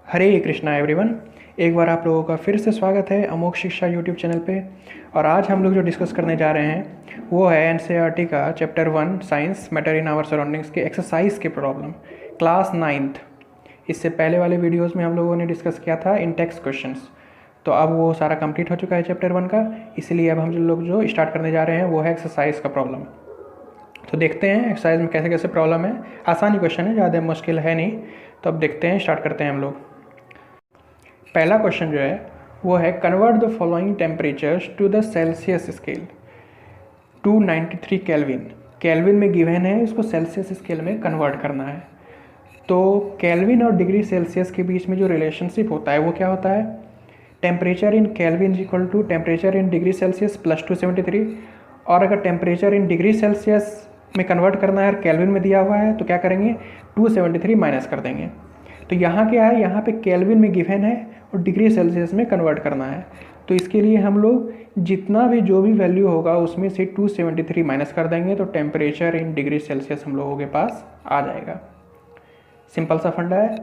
हरे Krishna everyone. एक बार आप लोगों का फिर से स्वागत है अमोघ शिक्षा यूट्यूब चैनल पे। और आज हम लोग जो डिस्कस करने जा रहे हैं वो है एनसीईआरटी का chapter 1 science matter in our surroundings के एक्सरसाइज के प्रॉब्लम क्लास 9th। इससे पहले वाले वीडियोस में हम लोगों ने डिस्कस किया था इन टेक्स्ट क्वेश्चंस, तो अब वो सारा कंप्लीट हो चुका है चैप्टर 1 का। इसलिए अब हम लोग जो स्टार्ट करने जा रहे हैं वो है एक्सरसाइज का प्रॉब्लम। तो देखते हैं एक्सरसाइज में कैसे कैसे प्रॉब्लम है। आसानी क्वेश्चन है, ज़्यादा मुश्किल है नहीं। तो अब देखते हैं, स्टार्ट करते हैं हम लोग। पहला क्वेश्चन जो है वो है convert the following temperatures to the Celsius scale 293 kelvin. Kelvin में गिवन है, इसको सेल्सियस स्केल में कन्वर्ट करना है। तो केल्विन और डिग्री सेल्सियस के बीच में जो रिलेशनशिप होता है वो क्या होता है? Temperature in kelvin is equal to temperature in degree Celsius plus 273। और अगर टेम्परेचर इन डिग्री सेल्सियस में कन्वर्ट करना है और केल्विन में दिया हुआ है तो क्या करेंगे, 273 माइनस कर देंगे। तो यहाँ क्या है, यहाँ पे केल्विन में गिवन है और डिग्री सेल्सियस में कन्वर्ट करना है। तो इसके लिए हम लोग जितना भी जो भी वैल्यू होगा उसमें से 273 माइनस कर देंगे, तो टेम्परेचर इन डिग्री सेल्सियस हम लोगों के पास आ जाएगा। सिंपल सा फंडा है।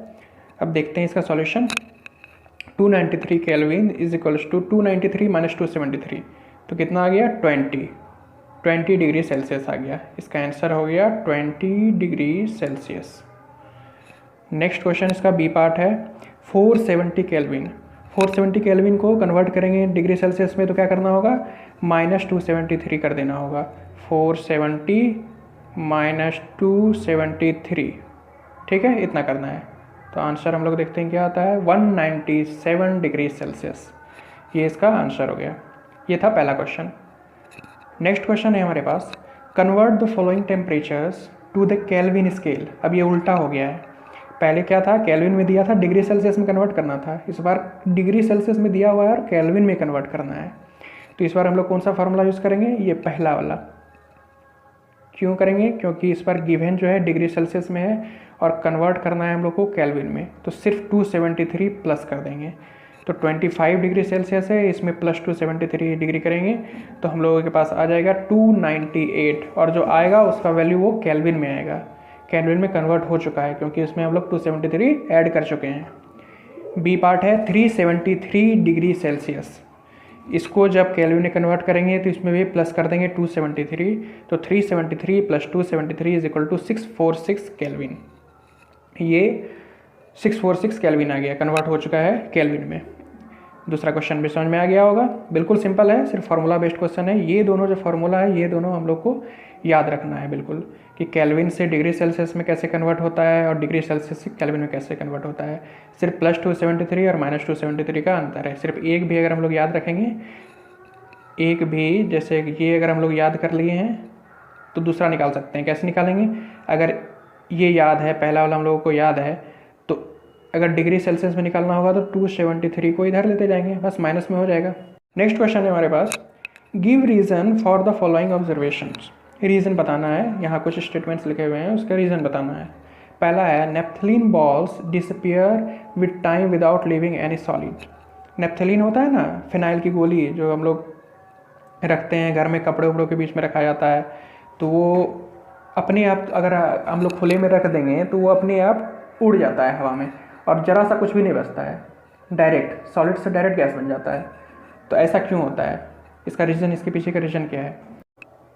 अब देखते हैं इसका solution. 293 kelvin is equals to 293 minus 273, तो कितना आ गया, 20 डिग्री सेल्सियस आ गया। इसका आंसर हो गया 20 डिग्री सेल्सियस। नेक्स्ट क्वेश्चन इसका बी पार्ट है 470 केल्विन। 470 केल्विन को कन्वर्ट करेंगे डिग्री सेल्सियस में तो क्या करना होगा, माइनस 273 कर देना होगा। 470 माइनस 273, ठीक है, इतना करना है। तो आंसर हम लोग देखते हैं क्या आता है, 197 डिग्री सेल्सियस। ये इसका आंसर हो गया। ये था पहला क्वेश्चन। नेक्स्ट क्वेश्चन है हमारे पास, convert the following temperatures to the Kelvin scale. अब ये उल्टा हो गया है। पहले क्या था, केल्विन में दिया था, डिग्री सेल्सियस में कन्वर्ट करना था। इस बार डिग्री सेल्सियस में दिया हुआ है और केल्विन में कन्वर्ट करना है। तो इस बार हम लोग कौन सा फार्मूला यूज़ करेंगे, ये पहला वाला। क्यों करेंगे, क्योंकि इस बार गिवन जो है डिग्री सेल्सियस में है और कन्वर्ट करना है हम लोग को केल्विन में। तो सिर्फ 273 प्लस कर देंगे। तो 25 डिग्री सेल्सियस है, इसमें प्लस 273 डिग्री करेंगे तो हम लोगों के पास आ जाएगा 298। और जो आएगा उसका वैल्यू वो केल्विन में आएगा। केल्विन में कन्वर्ट हो चुका है क्योंकि इसमें हम लोग 273 ऐड कर चुके हैं। बी पार्ट है 373 डिग्री सेल्सियस। इसको जब केल्विन में कन्वर्ट करेंगे तो इसमें भी प्लस कर देंगे 273। तो 373 plus 273 is equal to 646 kelvin. ये 646 केल्विन आ गया, कन्वर्ट हो चुका है केल्विन में। दूसरा क्वेश्चन भी समझ में आ गया होगा। बिल्कुल सिंपल है, सिर्फ फार्मूला बेस्ड क्वेश्चन है। ये दोनों जो फार्मूला है ये दोनों हम लोग को याद रखना है बिल्कुल, कि केल्विन से डिग्री सेल्सियस में कैसे कन्वर्ट होता है और डिग्री सेल्सियस से केल्विन में कैसे कन्वर्ट होता है। सिर्फ प्लस 273 और माइनस 273 का अंतर है। सिर्फ एक भी अगर हम लोग याद रखेंगे, एक भी जैसे ये अगर हम लोग याद कर लिए हैं तो दूसरा निकाल सकते हैं। कैसे निकालेंगे, अगर ये याद है, पहला वाला हम लोगों को याद है, तो अगर डिग्री सेल्सियस में निकालना होगा तो 273 को इधर लेते जाएंगे, बस माइनस में हो जाएगा। नेक्स्ट क्वेश्चन है हमारे पास, give reason for the following observations. Reason बताना है, यहाँ कुछ स्टेटमेंट्स लिखे हुए हैं, उसका रीज़न बताना है। पहला है naphthalene balls disappear with time without leaving any solid. Naphthalene होता है ना, फिनाइल की गोली जो हम लोग रखते हैं घर में, कपड़े उपड़ों के बीच में रखा जाता है, तो वो अपने आप अगर हम लोग खुले में रख देंगे तो वो अपने आप उड़ जाता है हवा में और ज़रा सा कुछ भी नहीं बचता है, डायरेक्ट सॉलिड से डायरेक्ट गैस बन जाता है। तो ऐसा क्यों होता है, इसका रीज़न, इसके पीछे का रीज़न क्या है?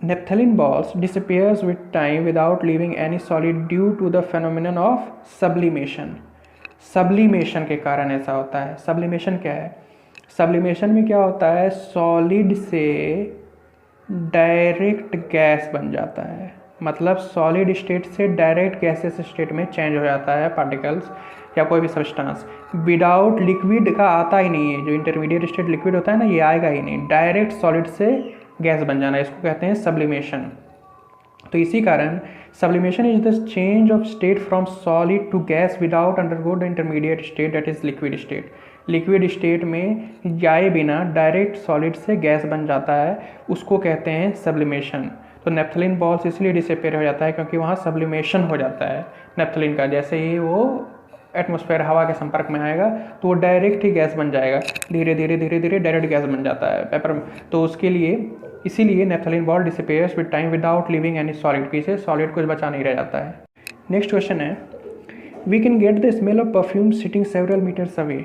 Naphthalene balls disappears with time without leaving any solid due to the phenomenon of sublimation। Sublimation के कारण ऐसा होता है। सब्लिमेशन क्या है, सब्लिमेशन में क्या होता है, सॉलिड से डायरेक्ट गैस बन जाता है। मतलब सॉलिड स्टेट से डायरेक्ट गैसेस स्टेट में चेंज हो जाता है पार्टिकल्स या कोई भी सब्सटेंस। विदाउट लिक्विड का आता ही नहीं है, जो इंटरमीडिएट स्टेट लिक्विड होता है ना, ये आएगा ही नहीं। डायरेक्ट सॉलिड से गैस बन जाना, इसको कहते हैं सब्लिमेशन। तो इसी कारण sublimation is the change of state from solid to gas without undergo the intermediate state, that is liquid state. Liquid state में जाए बिना डायरेक्ट सॉलिड से गैस बन जाता है, उसको कहते हैं सब्लिमेशन। तो नेप्थलीन बॉल्स इसलिए डिसअपियर हो जाता है क्योंकि वहाँ सब्लिमेशन हो जाता है नेप्थलीन का। जैसे ही वो एटमॉस्फेयर हवा के संपर्क में आएगा तो वो डायरेक्ट ही गैस बन जाएगा, धीरे धीरे धीरे धीरे डायरेक्ट गैस बन जाता है पेपर में। तो उसके लिए इसीलिए naphthalene ball disappears with time without leaving any solid, पीछे सॉलिड कुछ बचा नहीं रह जाता है। नेक्स्ट क्वेश्चन है, we can get the smell of perfume sitting several metres away.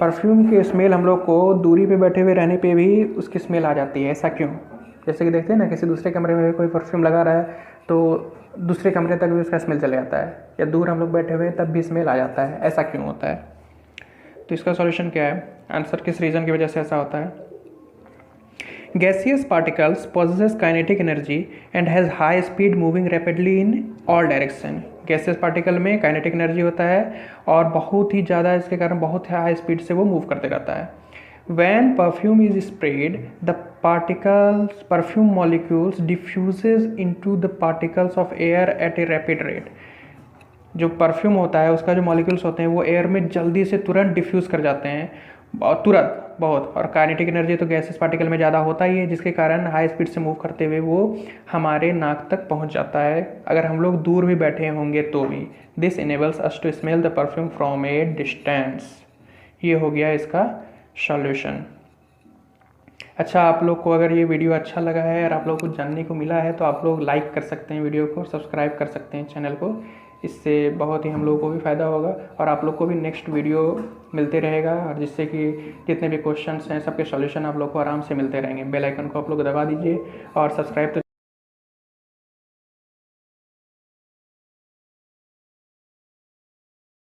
Perfume की स्मेल हम लोग को दूरी पे बैठे हुए रहने पे भी उसकी स्मेल आ जाती है, ऐसा क्यों? जैसे कि देखते हैं ना, किसी दूसरे कमरे में कोई परफ्यूम लगा रहा है तो दूसरे कमरे तक भी उसका स्मेल चले जाता है, या दूर हम लोग बैठे हुए हैं तब भी स्मेल आ जाता है, ऐसा क्यों होता है? तो इसका सॉल्यूशन क्या है? आंसर किस रीज़न की वजह से ऐसा होता है? Gaseous particles possesses kinetic energy and has high speed moving rapidly in all direction. Gaseous particle में काइनेटिक एनर्जी होता है और बहुत ही ज़्यादा, इसके कारण बहुत हाई स्पीड से वो मूव करते रहता है। When perfume is sprayed, the perfume molecules diffuses into the particles of air at a rapid rate। जो परफ्यूम होता है उसका जो मॉलिक्यूल्स होते हैं वो एयर में जल्दी से तुरंत डिफ्यूज़ कर जाते हैं, और तुरंत बहुत। और काइनेटिक एनर्जी तो गैसेस पार्टिकल में ज़्यादा होता ही है, जिसके कारण हाई स्पीड से मूव करते हुए वो हमारे नाक तक पहुंच जाता है, अगर हम लोग दूर भी बैठे होंगे तो भी। This enables us to smell the perfume from a distance. ये हो गया इसका सॉल्यूशन। अच्छा, आप लोग को अगर ये वीडियो अच्छा लगा है और आप लोग को जानने को मिला है तो आप लोग लाइक कर सकते हैं वीडियो को, सब्सक्राइब कर सकते हैं चैनल को। इससे बहुत ही हम लोगों को भी फ़ायदा होगा और आप लोग को भी नेक्स्ट वीडियो मिलते रहेगा, और जिससे कि जितने भी क्वेश्चंस हैं सबके सॉल्यूशन आप लोग को आराम से मिलते रहेंगे। बेल आइकन को आप लोग दबा दीजिए और सब्सक्राइब तो